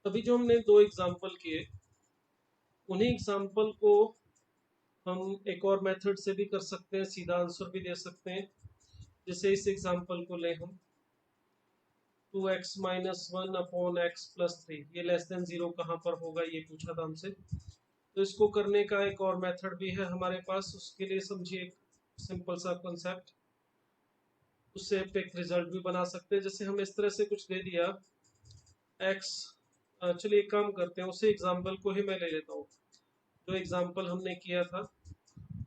अभी जो हमने दो एग्जाम्पल किए, उन्हीं एग्जाम्पल को हम एक और मेथड से भी कर सकते हैं, सीधा आंसर भी दे सकते हैं। जैसे इस एग्जाम्पल को ले हम 2x minus one upon x plus three, ये लेस देन जीरो कहाँ पर होगा ये पूछा था हमसे। तो इसको करने का एक और मेथड भी है हमारे पास। उसके लिए समझिए एक सिंपल सा कॉन्सेप्ट, उससे आप एक रिजल्ट भी बना सकते हैं। जैसे हम इस तरह से कुछ दे दिया x, चलिए एक काम करते हैं, उसी एग्जाम्पल को ही मैं ले लेता हूँ जो एग्जाम्पल हमने किया था।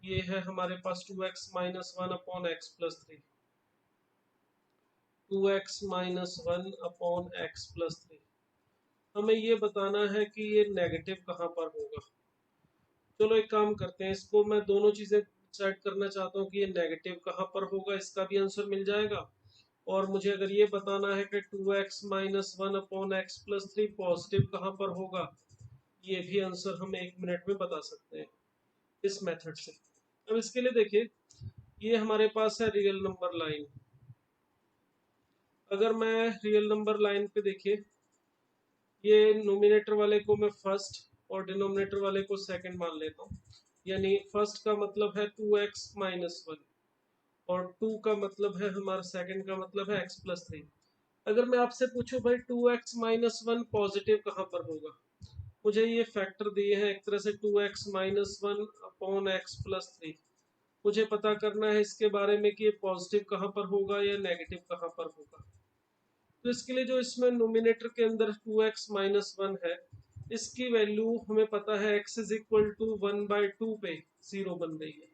ये है हमारे पास 2x minus one upon x plus three, 2x minus one upon x plus three. हमें ये बताना है कि ये नेगेटिव कहाँ पर होगा। चलो एक काम करते हैं, इसको मैं दोनों चीजें सेट करना चाहता हूँ कि ये नेगेटिव कहाँ पर होगा, इसका भी आंसर मिल जाएगा। और मुझे अगर ये बताना है कि 2x minus one upon x plus three positive कहाँ पर होगा, ये भी आंसर हम 1 मिनट में बता सकते हैं इस मेथड से। अब इसके लिए देखिए, ये हमारे पास है रियल नंबर लाइन। अगर मैं रियल नंबर लाइन पे देखिए, ये नोमिनेटर वाले को मैं फर्स्ट और डिनोमिनेटर वाले को सेकंड मान लेता हूँ। यानी फर्स्ट का मतलब है 2x माइनस वन, और 2 का मतलब है हमारा, सेकंड का मतलब है x प्लस थ्री। अगर मैं आपसे पूछूं भाई 2x माइनस वन पॉजिटिव कहाँ पर होगा, मुझे ये फैक्टर दिए हैं एक तरह से 2x minus one upon x plus three. मुझे पता करना है इसके बारे में कि ये पॉजिटिव कहाँ पर होगा या नेगेटिव कहाँ पर होगा। तो इसके लिए जो इसमें नोमिनेटर के अंदर 2x माइनस वन है, इसकी वैल्यू हमें पता है x is equal to one by two पे जीरो बन रही है।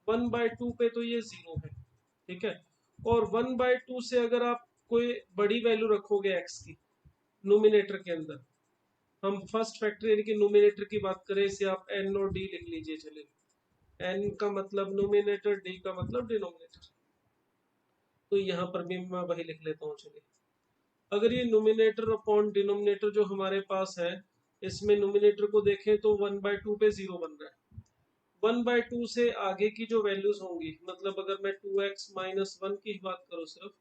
वन बाई टू पे तो ये जीरो है, ठीक है। और वन बाई टू से अगर आप कोई बड़ी वैल्यू रखोगे x की नोमिनेटर के अंदर, हम फर्स्ट फैक्टर यानी कि नोमिनेटर की बात करें, इसे आप n और d लिख लीजिए। चलिए, n का मतलब नोमिनेटर, d का मतलब डिनोमिनेटर। तो यहाँ पर भी मैं वही लिख लेता हूँ। चलिए, अगर ये नोमिनेटर अपॉन डिनोमिनेटर जो हमारे पास है, इसमें नोमिनेटर को देखें तो वन बाई टू पे जीरो बन रहा है। वन बाई टू से आगे की जो वैल्यूज होंगी, मतलब अगर मैं 2x माइनस वन की बात करूँ सिर्फ,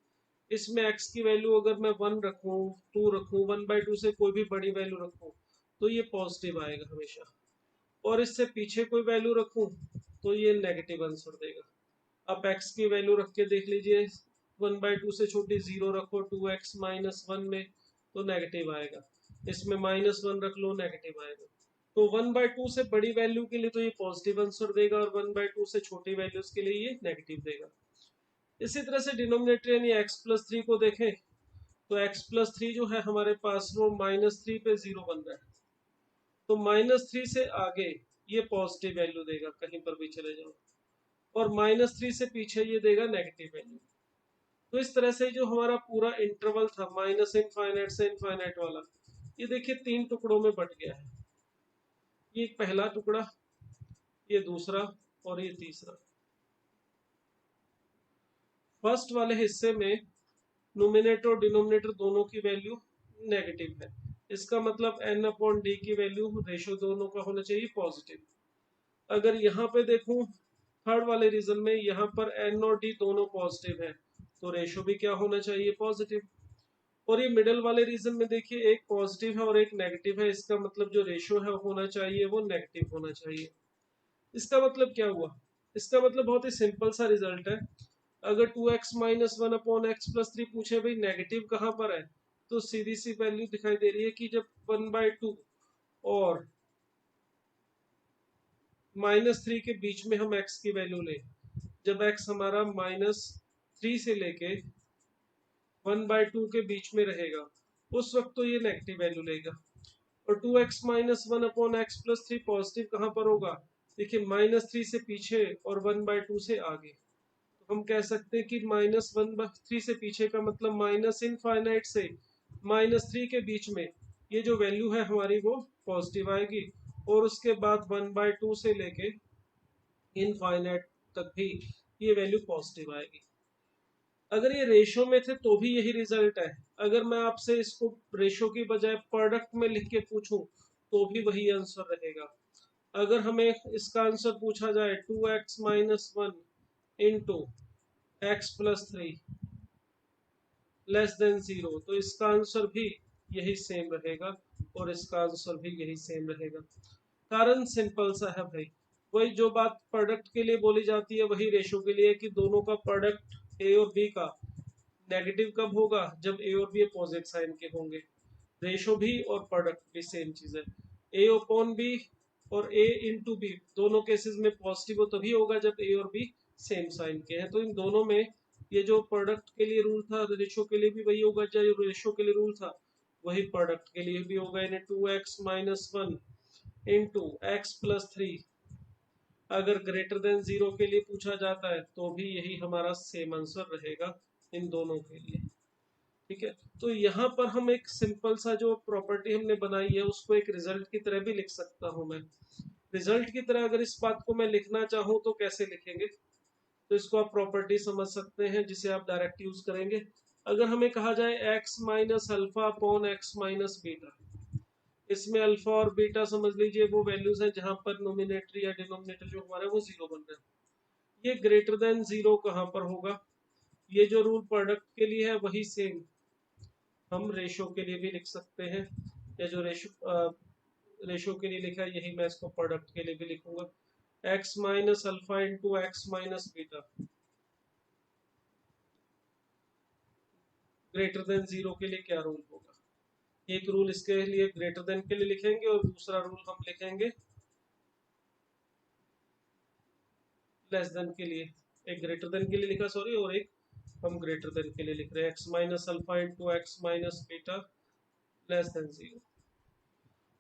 इसमें x की वैल्यू अगर मैं वन रखूँ, टू रखूँ, वन बाई टू से कोई भी बड़ी वैल्यू रखूँ, तो ये पॉजिटिव आएगा हमेशा। और इससे पीछे कोई वैल्यू रखूँ तो ये नेगेटिव आंसर देगा। आप x की वैल्यू रख के देख लीजिए, वन बाई टू से छोटी जीरो रखो 2x माइनस वन में, तो नेगेटिव आएगा। इसमें माइनस वन रख लो, नेगेटिव आएगा। तो वन बाई टू से बड़ी वैल्यू के लिए तो ये पॉजिटिव आंसर देगा, और वन बाई टू से छोटी वैल्यूज के लिए ये नेगेटिव देगा। इसी तरह से डिनोमिनेटर यानी x प्लस थ्री को देखें, तो x प्लस थ्री जो है हमारे पास वो माइनस थ्री पे जीरो बन रहा है। तो माइनस थ्री से आगे ये पॉजिटिव वैल्यू देगा, कहीं पर भी चले जाओ। और माइनस थ्री से पीछे ये देगा नेगेटिव वैल्यू। तो इस तरह से जो हमारा पूरा इंटरवल था माइनस इनफाइनाइट से इनफाइनाइट वाला, ये देखिए तीन टुकड़ों में बट गया है। ये पहला टुकड़ा, ये दूसरा, और ये तीसरा। फर्स्ट वाले हिस्से में नोमिनेटर और डिनोमिनेटर दोनों की वैल्यू नेगेटिव है। इसका मतलब n अपॉन डी की वैल्यू रेशो दोनों का होना चाहिए पॉजिटिव। अगर यहाँ पे देखूं थर्ड वाले रीजन में, यहाँ पर n और d दोनों पॉजिटिव है, तो रेशो भी क्या होना चाहिए, पॉजिटिव। और ये मिडल वाले रीजन में देखिए, एक पॉजिटिव है और एक नेगेटिव है, इसका मतलब जो रेशो है होना चाहिए वो नेगेटिव होना चाहिए। इसका मतलब क्या हुआ, इसका मतलब बहुत ही सिंपल सा रिजल्ट है। अगर 2x minus one upon x plus three पूछे भाई नेगेटिव कहाँ पर है, तो सीधी सी वैल्यू दिखाई दे रही है कि जब वन बाई टू और माइनस थ्री के बीच में हम x की वैल्यू लें, जब x हमारा माइनस थ्री से लेके वन बाई टू के बीच में रहेगा, उस वक्त तो ये नेगेटिव वैल्यू लेगा। और 2x minus one upon x plus three positive कहाँ पर होगा, देखिए माइनस थ्री से पीछे और वन बाई टू से आगे। तो हम कह सकते हैं कि माइनस वन बाई थ्री से पीछे का मतलब माइनस इनफाइनाइट से माइनस थ्री के बीच में ये जो वैल्यू है हमारी वो पॉजिटिव आएगी। और उसके बाद वन बाई टू से लेके इनफाइनाइट तक भी ये वैल्यू पॉजिटिव आएगी। अगर ये रेशो में थे तो भी यही रिजल्ट है। अगर मैं आपसे इसको रेशो की बजाय प्रोडक्ट में लिख के पूछूं तो भी वही आंसर रहेगा। अगर हमें इसका आंसर पूछा जाए 2x minus one into x plus three less than zero, तो इसका आंसर भी यही सेम रहेगा और इसका आंसर भी यही सेम रहेगा। कारण सिंपल सा है भाई, वही जो बात प्रोडक्ट के लिए बोली जाती है वही रेशो के लिए, कि दोनों का प्रोडक्ट ए और बी का नेगेटिव कब होगा, जब ए और बी अपोजिट साइन के होंगे। रेशो भी और प्रोडक्ट भी सेम चीज है। ए अपॉन बी और ए इंटू बी दोनों केसेस में पॉजिटिव हो तभी होगा जब ए और बी सेम साइन के हैं। तो इन दोनों में ये जो प्रोडक्ट के लिए रूल था रेशो के लिए भी वही होगा, जो रेशो के लिए रूल था वही प्रोडक्ट के लिए भी होगा, यानी 2x minus 1 into x plus 3। अगर ग्रेटर देन 0 के लिए पूछा जाता है तो भी यही हमारा सेम आंसर रहेगा इन दोनों के लिए। ठीक है, तो यहाँ पर हम एक सिंपल सा जो प्रॉपर्टी हमने बनाई है उसको एक रिजल्ट की तरह भी लिख सकता हूँ मैं। रिजल्ट की तरह अगर इस बात को मैं लिखना चाहूँ तो कैसे लिखेंगे, तो इसको आप प्रॉपर्टी समझ सकते हैं जिसे आप डायरेक्ट यूज करेंगे। अगर हमें कहा जाए x minus alpha upon x minus beta, इसमें अल्फा और बीटा समझ लीजिए वो वैल्यूज हैं जहां पर नोमिनेटर या डिनोमिनेटर जो हमारा वो 0 बन रहा है। ये ग्रेटर देन 0 कहां पर होगा, ये जो रूल प्रोडक्ट के लिए है वही सेम हम रेशो के लिए भी लिख सकते हैं, या जो रेशो के लिए लिखा है यही मैं इसको प्रोडक्ट के लिए भी लिखूंगा। x minus alpha into x minus beta greater than 0 के लिए क्या रूल होगा। एक रूल इसके लिए ग्रेटर देन के लिए लिखेंगे और दूसरा रूल हम लिखेंगे लेस देन के लिए। एक ग्रेटर देन के लिए लिखा सॉरी, और एक हम ग्रेटर देन के लिए लिख रहे हैं, x minus alpha into x minus beta less than 0।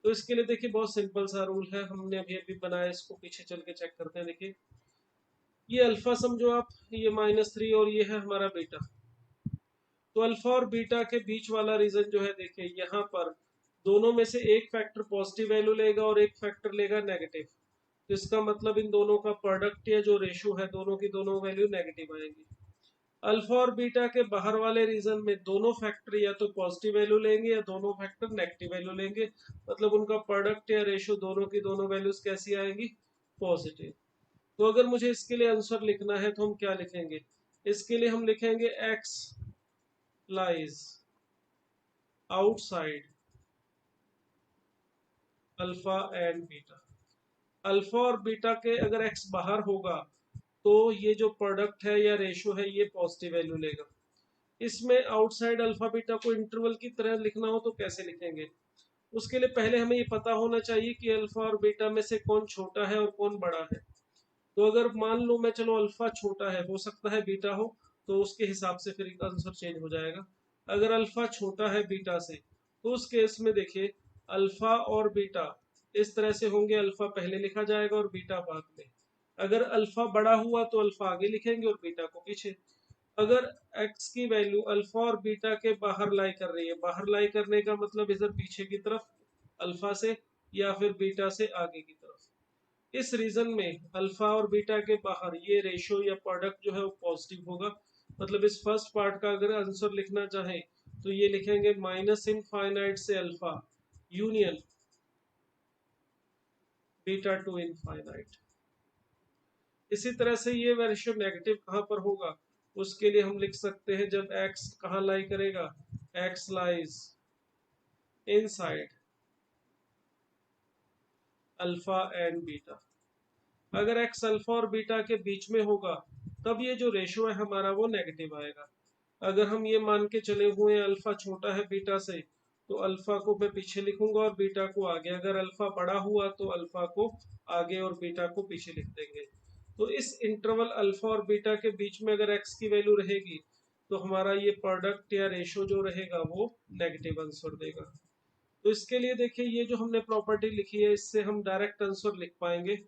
तो इसके लिए देखिए बहुत सिंपल सा रूल है, हमने अभी अभी बनाया, इसको पीछे चल के चेक करते हैं। देखिए ये अल्फा समझो आप, ये -3 और ये है हमारा बीटा। तो अल्फा और बीटा के बीच वाला रीजन जो है देखिए यहाँ पर दोनों में से एक फैक्टर पॉजिटिव वैल्यू लेगा और एक फैक्टर लेगा नेगेटिव। तो इसका मतलब इन दोनों का प्रोडक्ट या जो रेशो है दोनों की दोनों वैल्यू नेगेटिव आएंगी। अल्फा और बीटा के बाहर वाले रीजन में दोनों फैक्टर या तो पॉजिटिव वैल्यू लेंगे या दोनों फैक्टर नेगेटिव वैल्यू लेंगे, मतलब उनका प्रोडक्ट या रेशो दोनों की दोनों वैल्यूज कैसी आएंगी, पॉजिटिव। तो अगर मुझे इसके लिए आंसर लिखना है तो हम क्या लिखेंगे, इसके लिए हम लिखेंगे x lies outside alpha and beta. Alpha और बीटा के अगर एक्स बाहर होगा तो ये जो प्रोडक्ट है या रेशो है ये पॉजिटिव वैल्यू लेगा। इसमें आउटसाइड अल्फा बीटा को इंटरवल की तरह लिखना हो तो कैसे लिखेंगे, उसके लिए पहले हमें ये पता होना चाहिए कि अल्फा और बीटा में से कौन छोटा है और कौन बड़ा है। तो अगर मान लो मैं चलो अल्फा छोटा है, हो सकता है बीटा हो, तो उसके हिसाब से फिर आंसर चेंज हो जाएगा। अगर अल्फा छोटा है बीटा से तो उस केस में देखिए अल्फा और बीटा इस तरह से होंगे, अल्फा पहले लिखा जाएगा और बीटा बाद में। अगर अल्फा बड़ा हुआ तो अल्फा आगे लिखेंगे और बीटा को पीछे। अगर x की वैल्यू अल्फा और बीटा के बाहर लाई कर रही है, बाहर लाई करने का मतलब इधर पीछे की तरफ अल्फा से या फिर बीटा से आगे की तरफ। इस रीजन में अल्फा और बीटा के बाहर ये रेशो या प्रोडक्ट जो है वो पॉजिटिव होगा। मतलब इस फर्स्ट पार्ट का अगर आंसर लिखना चाहें तो ये लिखेंगे माइनस इनफाइनाइट से alpha union beta two infinite. इसी तरह से ये रेशियो नेगेटिव कहां पर होगा, उसके लिए हम लिख सकते हैं जब x कहां लाई करेगा, x lies inside alpha and beta. अगर x अल्फा और बीटा के बीच में होगा तब ये जो रेशियो है हमारा वो नेगेटिव आएगा। अगर हम ये मान के चले हुए अल्फा छोटा है बीटा से तो अल्फा को मैं पीछे लिखूंगा और बीटा को आगे। अगर अल्फा बड़ा हुआ तो अल्फा को आगे और बीटा को पीछे लिख देंगे। तो इस इंटरवल अल्फा और बीटा के बीच में अगर x की वैल्यू रहेगी तो हमारा ये प्रोडक्ट या रेशो जो रहेगा वो नेगेटिव आंसर देगा। तो इसके लिए देखिए ये जो हमने प्रॉपर्टी लिखी है इससे हम डायरेक्ट आंसर लिख पाएंगे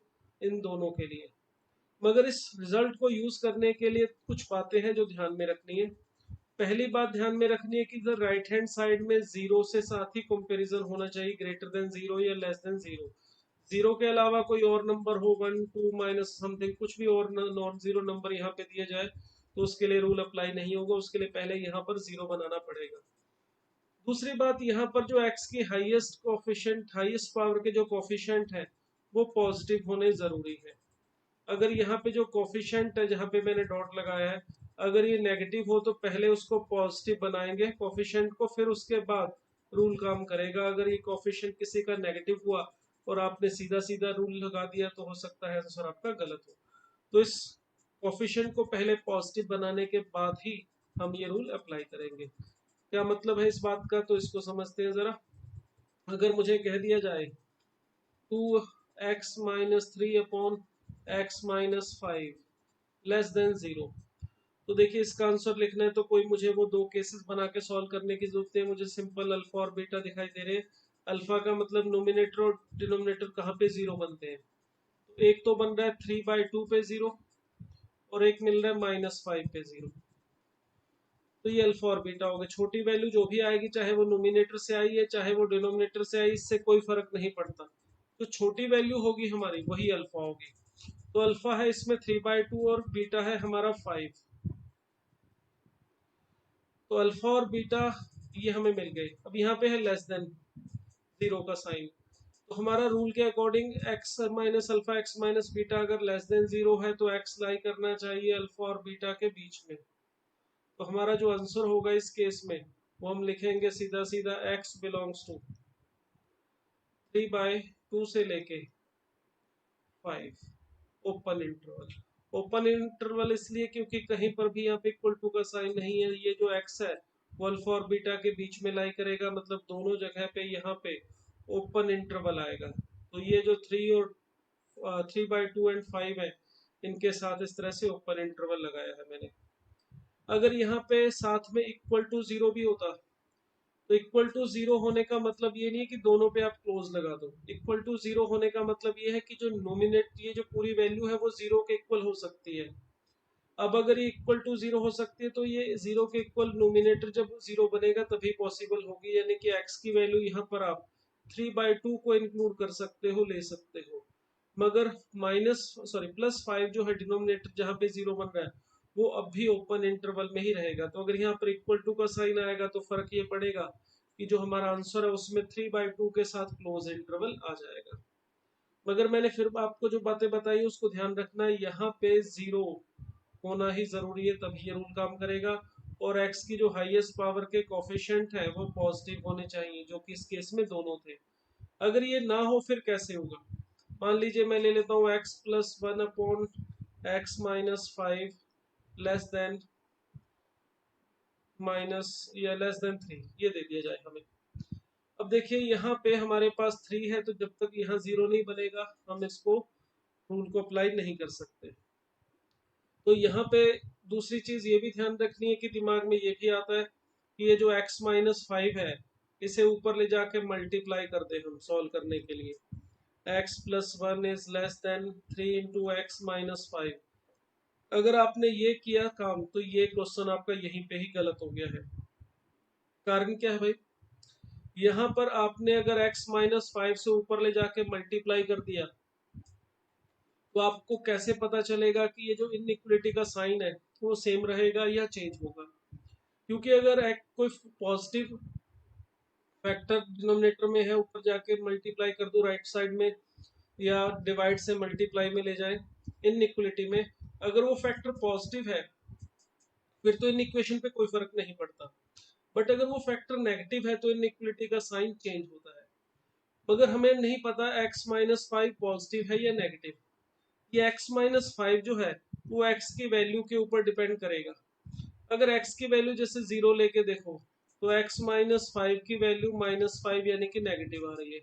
इन दोनों के लिए। मगर इस रिजल्ट को यूज करने के लिए कुछ बातें हैं जो ध्यान में रखनी है। पहली बात ध्यान में रखनी है कि इधर राइट हैंड साइड में 0 से साथ ही कंपैरिजन होना चाहिए, ग्रेटर देन 0 या लेस देन 0। 0 के अलावा कोई और नंबर हो 1 2 माइनस समथिंग कुछ भी और नॉन जीरो नंबर यहाँ पे दिया जाए तो उसके लिए रूल अप्लाई नहीं होगा, उसके लिए पहले यहाँ पर 0 बनाना पड़ेगा। दूसरी बात यहाँ पर जो x की हाईएस्ट कोफिशिएंट हाईएस्ट पावर के जो कोफिशिएंट है वो पॉजिटिव होने जरूरी है। अगर यहाँ पे जो कोफिशिएंट है जहाँ पे मैंने डॉट लगाया है अगर ये नेगेटिव हो तो पहले उसको पॉजिटिव बनाएंगे कोफिशिएंट को, फिर उसके बाद रूल काम करेगा। अगर ये कोफिशिएंट किसी का नेगेटिव हुआ और आपने सीधा सीधा रूल लगा दिया तो हो सकता है आंसर आपका गलत हो। तो इस कोफिशिएंट को पहले पॉजिटिव बनाने के बाद ही हम ये रूल अप्लाई करेंगे। क्या मतलब है इस बात का, तो इसको समझते हैं जरा। अगर मुझे कह दिया जाए 2x minus 3/x-5 less than 0, तो देखिए इसका आंसर लिखना है तो कोई मुझे वो दो केसेस बना के सॉल्व करने की जरूरत है। मुझे सिंपल अल्फा और बीटा दिखाई दे रहे हैं। अल्फा का मतलब नोमिनेटर और डिनोमिनेटर कहाँ पे जीरो बनते हैं, तो एक तो बन रहा है 3/2 पे जीरो और एक मिल रहा है -5 पे जीरो। तो ये अल्फा और बीटा हो गए। छोटी वैल्यू जो भी आएगी, चाहे वो नोमिनेटर से आई है चाहे वो डिनोमिनेटर से आई, इससे कोई फर्क नहीं पड़ता। तो छोटी वैल्यू होगी हमारी वही अल्फा होगी। तो अल्फा है इसमें 3/2 और बीटा है हमारा 5। तो अल्फा और बीटा ये हमें मिल गए। अब यहाँ पे है लेस देन 0 का साइन। तो हमारा रूल के according x minus alpha x minus beta अगर लेस देन 0 है तो x लाई करना चाहिए अल्फा और बीटा के बीच में। तो हमारा जो आंसर होगा इस केस में वो हम लिखेंगे सीधा सीधा x बिलोंग्स टू 3/2 से लेके 5 ओपन इंटरवल। ओपन इंटरवल इसलिए क्योंकि कहीं पर भी यहाँ पे इक्वल टू का साइन नहीं है। ये जो x है वो अल्फा और बीटा के बीच में लाई करेगा, मतलब दोनों जगह पे यहाँ पे ओपन इंटरवल आएगा। तो ये जो 3/2 एंड 5 है, इनके साथ इस तरह से ओपन इंटरवल लगाया है मैंने। अगर यहाँ पे साथ में इक्वल टू 0 भी होता, तो इक्वल टू 0 होने का मतलब ये नहीं है कि दोनों पे आप क्लोज लगा दो। इक्वल टू 0 होने का मतलब ये है कि जो नोमिनेट, ये जो पूरी वैल्यू है वो 0 के इक्वल हो सकती है। अब अगर ये इक्वल टू 0 हो सकती है तो ये 0 के इक्वल नोमिनेटर जब 0 बनेगा तभी पॉसिबल होगी। यानी कि x की वैल्यू यहाँ पर आप 3/2 को इंक्लूड कर सकते हो, ले सकते हो। मगर +5 जो है डिनोमिनेटर जहाँ पे 0 बन रहा है वो अब भी ओपन इंटरवल में ही रहेगा। तो अगर यहाँ पर इक्वल टू का साइन आएगा तो फर्क ये पड़ेगा कि जो हमारा आंसर है उसमें 3/2 के साथ क्लोज इंटरवल आ जाएगा। मगर मैंने फिर आपको जो बातें बताई उसको ध्यान रखना है, यहाँ पे 0 होना ही जरूरी है तभी ये रूल काम करेगा। और x की जो हाईएस्ट पावर के कोफिशिएंट है वो पॉजिटिव होने चाहिए, जो कि इस केस में दोनों थे। अगर ये ना हो फिर कैसे होगा। मान लीजिए मैं ले लेता हूँ x+1/x-5 लेस देन -3, ये दे दिया जाए हमें। अब देखिए यहाँ पे हमारे पास 3 है, तो जब तक यहाँ 0 नहीं बनेगा हम इसको रूल को अप्लाई नहीं कर सकते। तो यहाँ पे दूसरी चीज ये भी ध्यान रखनी है कि दिमाग में ये भी आता है कि ये जो x-5 है इसे ऊपर ले जाके मल्टीप्लाई कर दे हम सॉल्व करने के लिए। x+1 is less than 3 × x-5। अगर आपने ये किया काम तो ये क्वेश्चन आपका यहीं पे ही गलत हो गया है। कारण क्या है भाई, यहाँ पर आपने अगर x-5 से ऊपर ले जाके मल्टीप्लाई कर दिया तो आपको कैसे पता चलेगा कि ये जो इनइक्वलिटी का साइन है वो सेम रहेगा या चेंज होगा। क्योंकि अगर एक कोई पॉजिटिव फैक्टर डिनोमिनेटर में है, ऊपर जाके मल्टीप्लाई कर दो राइट साइड में या डिवाइड से मल्टीप्लाई में ले जाए इनइक्वलिटी में, अगर वो फैक्टर पॉजिटिव है फिर तो इन इक्वेशन पे कोई फर्क नहीं पड़ता। बट अगर वो फैक्टर नेगेटिव है तो इनइक्वलिटी का साइन चेंज होता है। मगर हमें नहीं पता x-5 पॉजिटिव है या नेगेटिव। ये x-5 जो है वो x की वैल्यू के ऊपर डिपेंड करेगा। अगर x की वैल्यू जैसे 0 लेके देखो तो x-5 की वैल्यू -5 यानी कि नेगेटिव आ रही है।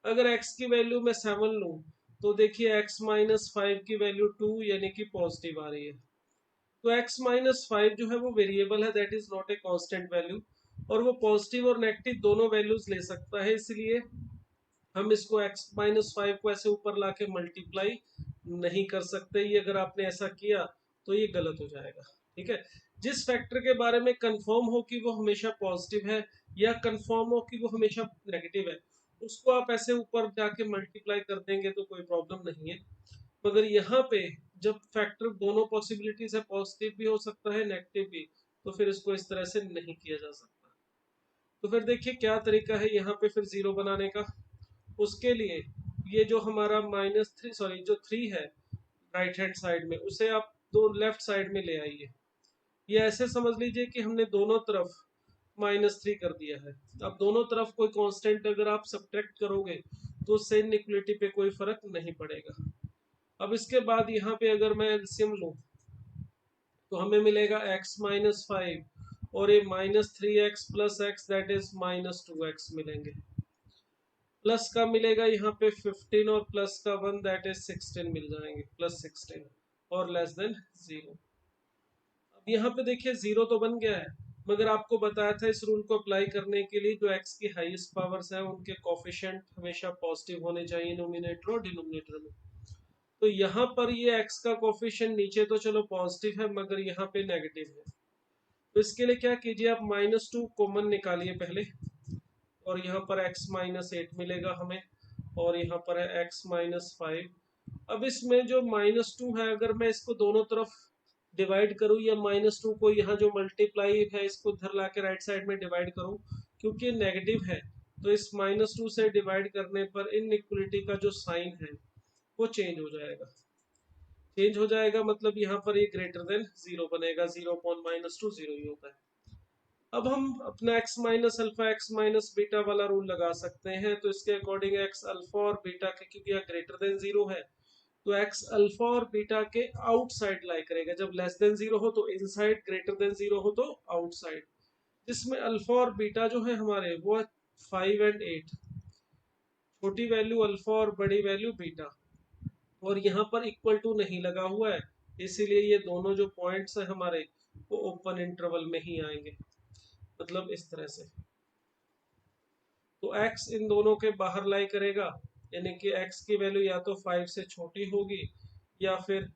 अगर x की वैल्यू मैं 7 लूं तो देखिए x-5 की वैल्यू 2 यानी कि पॉजिटिव आ रही है। तो x-5 जो है वो वेरिएबल है, that is not a constant value, और वो पॉजिटिव और नेगेटिव दोनों वैल्यूज ले सकता है। इसलिए हम इसको x-5 को ऐसे ऊपर लाके मल्टीप्लाई नहीं कर सकते। ये अगर आपने ऐसा किया तो ये गलत हो जाएगा। ठीक है, जिस फैक्टर के बारे में कंफर्म हो कि वो हमेशा पॉजिटिव है या कंफर्म हो कि वो हमेशा नेगेटिव है, उसको आप ऐसे ऊपर जाके मल्टीप्लाई कर देंगे तो कोई प्रॉब्लम नहीं है। मगर यहाँ पे जब फैक्टर दोनों पॉसिबिलिटीज है, पॉजिटिव भी हो सकता है नेगेटिव भी, तो फिर इसको इस तरह से नहीं किया जा सकता। तो फिर देखिए क्या तरीका है यहाँ पे फिर 0 बनाने का। उसके लिए ये जो हमारा जो 3 है राइट हैंड साइड में, उसे आप दो लेफ्ट साइड में ले आइए। ये ऐसे समझ लीजिए कि हमने दोनों तरफ -3 कर दिया है। अब दोनों तरफ कोई कांस्टेंट अगर आप सब्ट्रैक्ट करोगे तो उससे इनइक्वलिटी पे कोई फर्क नहीं पड़ेगा। अब इसके बाद यहाँ पे अगर मैं एलसीएम लूं तो हमें मिलेगा x-5 और ये -3x plus x that is -2x मिलेंगे। प्लस का मिलेगा यहाँ पे 15 और प्लस का 1 दैट इज 16 मिल जाएंगे, +16 और लेस देन 0। अब यहाँ पे देखिए 0 तो बन गया है, मगर आपको बताया था इस रूल को अप्लाई करने के लिए जो x की हाईएस्ट पावर्स है उनके कोफिशिएंट हमेशा पॉजिटिव होने चाहिए नोमिनेटर और डिनोमिनेटर में। तो यहाँ पर ये x का कोफिशिएंट नीचे तो चलो पॉजिटिव है मगर यहाँ पे नेगेटिव है, तो इसके लिए क्या कीजिए आप -2 कॉमन निकालिए पहले, और यहाँ पर x-8 मिलेगा हमें, और यहाँ पर है x-5। अब इसमें जो -2 है अगर मैं इसको दोनों तरफ डिवाइड करूँ या -2 को यहाँ जो मल्टीप्लाई है इसको इधर ला के राइट साइड में डिवाइड करूँ, क्योंकि नेगेटिव है तो इस -2 से डिवाइड करने पर इनइक्वलिटी का जो साइन है वो चेंज हो जाएगा। चेंज हो जाएगा मतलब यहाँ पर ये ग्रेटर देन 0 बनेगा, 0 अपॉन -2 0 ही होता है। अब हम अपना x minus alpha x minus beta वाला रूल लगा सकते हैं, तो इसके अकॉर्डिंग x अल्फा और बीटा के क्योंकि यहाँ ग्रेटर देन 0 है तो x अल्फा और बीटा के आउटसाइड लाई करेगा, जब लेस देन 0 हो तो इनसाइड, ग्रेटर देन 0 हो तो आउटसाइड, जिसमें अल्फा और बीटा जो है हमारे वो 5 एंड 8, छोटी वैल्यू अल्फा और बड़ी वैल्यू बीटा, और यहाँ पर इक्वल टू नहीं लगा हुआ है इसीलिए ये दोनों जो पॉइंट्स है हमारे वो ओपन इंटरवल में ही आएंगे, मतलब इस तरह से। तो x इन दोनों के बाहर लाई करेगा, यानी कि x की वैल्यू या तो 5 से छोटी होगी या फिर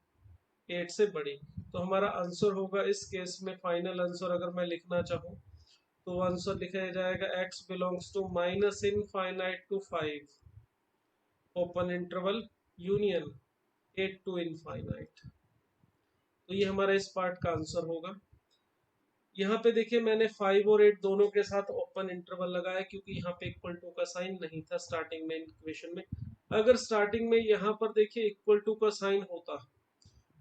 8 से बड़ी। तो हमारा आंसर होगा इस केस में, फाइनल आंसर अगर मैं लिखना चाहूँ तो आंसर लिखा जाएगा x belongs to minus infinite to 5 open interval union 8 to infinite. तो ये हमारा इस पार्ट का आंसर होगा। यहाँ पे देखिए मैंने 5 और 8 दोनों के साथ ओपन इंटरवल लगाया क्योंकि यहाँ पे इक्वल टू का साइन नहीं था स्टार्टिंग में इक्वेशन में। अगर स्टार्टिंग में यहाँ पर देखिए इक्वल टू का साइन होता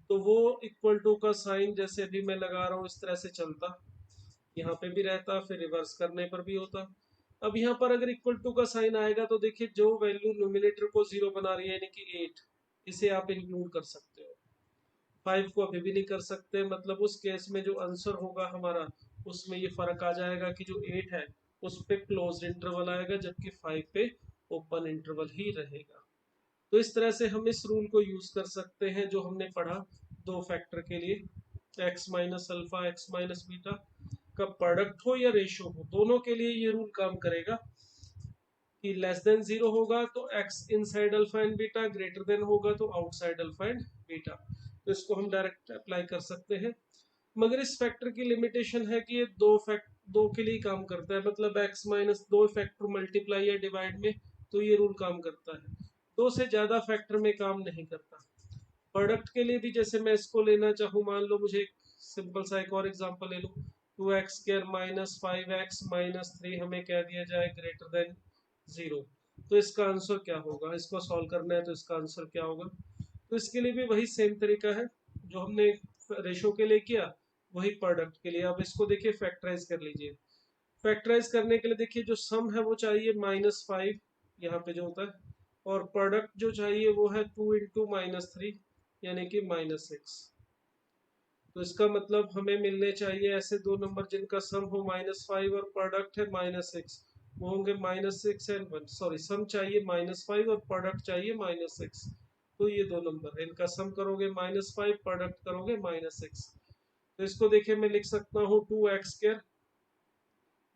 तो वो इक्वल टू का साइन जैसे भी मैं लगा रहा हूँ इस तरह से चलता, यहाँ पे भी रहता, फिर रिवर्स करने पर भी होता। अब यहाँ पर अगर इक्वल टू का साइन आएगा तो देखिए जो वैल्यू नोमिनेटर को 0 बना रही है यानी कि 8, इसे आप इंक्लूड कर सकते हो, 5 को अभी भी नहीं कर सकते, मतलब उस केस में जो आंसर होगा हमारा उसमें ये फर्क आ जाएगा कि जो 8 है उस पे क्लोज्ड इंटरवल आएगा जबकि 5 पे ओपन इंटरवल ही रहेगा। तो इस तरह से हम इस रूल को यूज कर सकते हैं जो हमने पढ़ा दो फैक्टर के लिए, x minus alpha x minus beta का प्रोडक्ट हो या रेशो हो दोनों के लिए ये रूल काम करेगा कि लेस देन 0 होगा तो x inside alpha and beta, greater than होगा तो आउटसाइड अल्फा एंड बीटा। तो इसको हम डायरेक्ट अप्लाई कर सकते हैं, मगर इस फैक्टर की लिमिटेशन है कि ये दो के लिए काम करता है, मतलब x माइनस दो फैक्टर मल्टीप्लाई या डिवाइड में तो ये रूल काम करता है, दो से ज्यादा फैक्टर में काम नहीं करता। प्रोडक्ट के लिए भी जैसे मैं इसको लेना चाहूँ, मान लो मुझे एक सिंपल सा एक और एग्जांपल ले लो, 2x² माइनस 5x माइनस 3 हमें कह दिया जाए ग्रेटर देन 0, तो इसका आंसर क्या होगा, इसको सॉल्व करना है तो इसका आंसर क्या होगा। तो इसके लिए भी वही सेम तरीका है जो हमने रेशो के लिए किया, वही प्रोडक्ट के लिए। अब इसको देखिए फैक्टराइज कर लीजिए, फैक्टराइज करने के लिए देखिए जो सम है वो चाहिए -5 यहाँ पे जो होता है, और प्रोडक्ट जो चाहिए वो है 2 इंटू -3 यानी कि -6। तो इसका मतलब हमें मिलने चाहिए ऐसे दो नंबर जिनका सम हो -5 और प्रोडक्ट है -6, वो होंगे -6 एंड 1, सॉरी सम चाहिए -5 और प्रोडक्ट चाहिए -6, तो ये दो नंबर है इनका सम करोगे -5, प्रोडक्ट करोगे -6। तो इसको देखिए मैं लिख सकता हूँ 2x²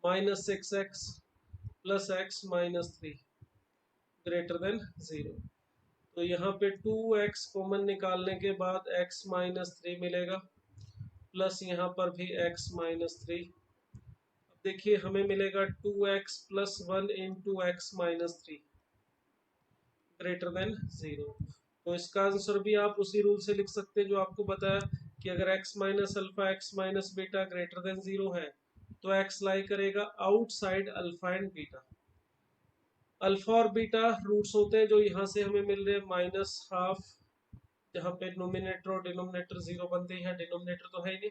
-6x plus x -3 greater than 0। तो यहाँ पे 2x कॉमन निकालने के बाद x -3 मिलेगा, प्लस यहाँ पर भी x -3। अब देखिए हमें मिलेगा 2x plus 1 into x -3 greater than 0। तो इसका आंसर भी आप उसी रूल से लिख सकते हैं जो आपको बताया कि अगर x minus alpha x minus beta greater than 0 है तो x लाई करेगा outside alpha and beta. Alpha और बीटा रूट्स होते हैं जो यहाँ से हमें मिल रहे हैं -12, जहाँ पे नोमिनेटर और डिनोमिनेटर 0 बनते हैं, डिनोमिनेटर तो है ही नहीं,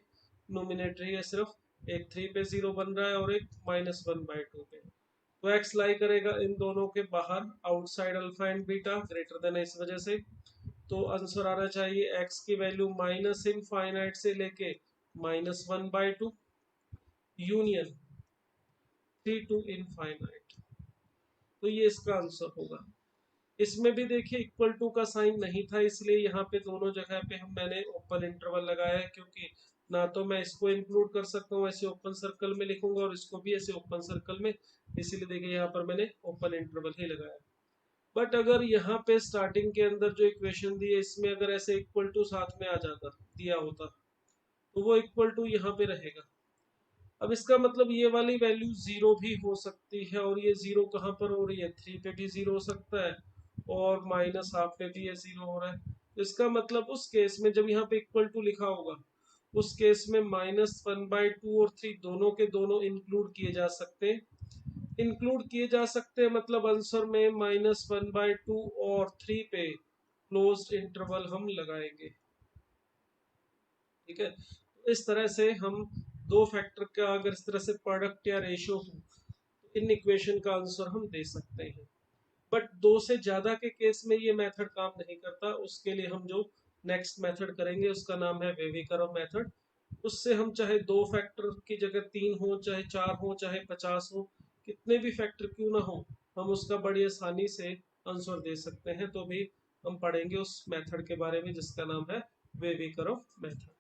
नोमिनेटर ही है सिर्फ, एक 3 पे 0 बन रहा है और एक -1/2 पे। तो x लाई करेगा इन दोनों के बाहर, outside alpha and beta greater than है, इस वजह से। तो आंसर आना चाहिए x की वैल्यू माइनस इनफाइनाइट से लेके -1/2 यूनियन 3 टू इनफाइनाइट। तो ये इसका आंसर होगा। इसमें भी देखिए इक्वल टू का साइन नहीं था, इसलिए यहाँ पे दोनों जगह पे मैंने ओपन इंटरवल लगाया है, क्योंकि ना तो मैं इसको इंक्लूड कर सकता हूँ ऐसे ओपन सर्कल में लिखूंगा और इसको भी ऐसे ओपन सर्कल में, इसीलिए देखिए यहाँ पर मैंने ओपन इंटरवल ही लगाया। बट अगर यहाँ पे स्टार्टिंग के अंदर जो इक्वेशन दी है इसमें अगर ऐसे इक्वल टू साथ में आ जाता दिया होता तो वो इक्वल टू यहाँ पे रहेगा। अब इसका मतलब ये वाली वैल्यू जीरो भी हो सकती है, और ये जीरो कहाँ पर हो रही है, 3 पे भी जीरो हो सकता है और -1/2 पे भी ये जीरो हो रहा है। तो इसका मतलब उस केस में जब यहाँ पे इक्वल टू लिखा होगा उस केस में -1/2 और 3 दोनों के दोनों इंक्लूड किए जा सकते हैं। इंक्लूड किए जा सकते हैं मतलब आंसर में -1/2 और 3 पे क्लोज्ड इंटरवल हम लगाएंगे। ठीक है, तो इस तरह से हम दो फैक्टर का अगर इस तरह से प्रोडक्ट या रेशियो हो तो इन इक्वेशन का आंसर हम दे सकते हैं। बट दो से ज्यादा के केस में ये मेथड काम नहीं करता, उसके लिए हम जो नेक्स्ट मेथड करेंगे उसका नाम है वेविकरव मेथड। उससे हम चाहे दो फैक्टर की जगह 3 हो, चाहे 4 हो, चाहे 50 हो, कितने भी फैक्टर क्यों ना हो, हम उसका बड़ी आसानी से आंसर दे सकते हैं। तो भी हम पढ़ेंगे उस मेथड के बारे में जिसका नाम है वेविकरव मेथड।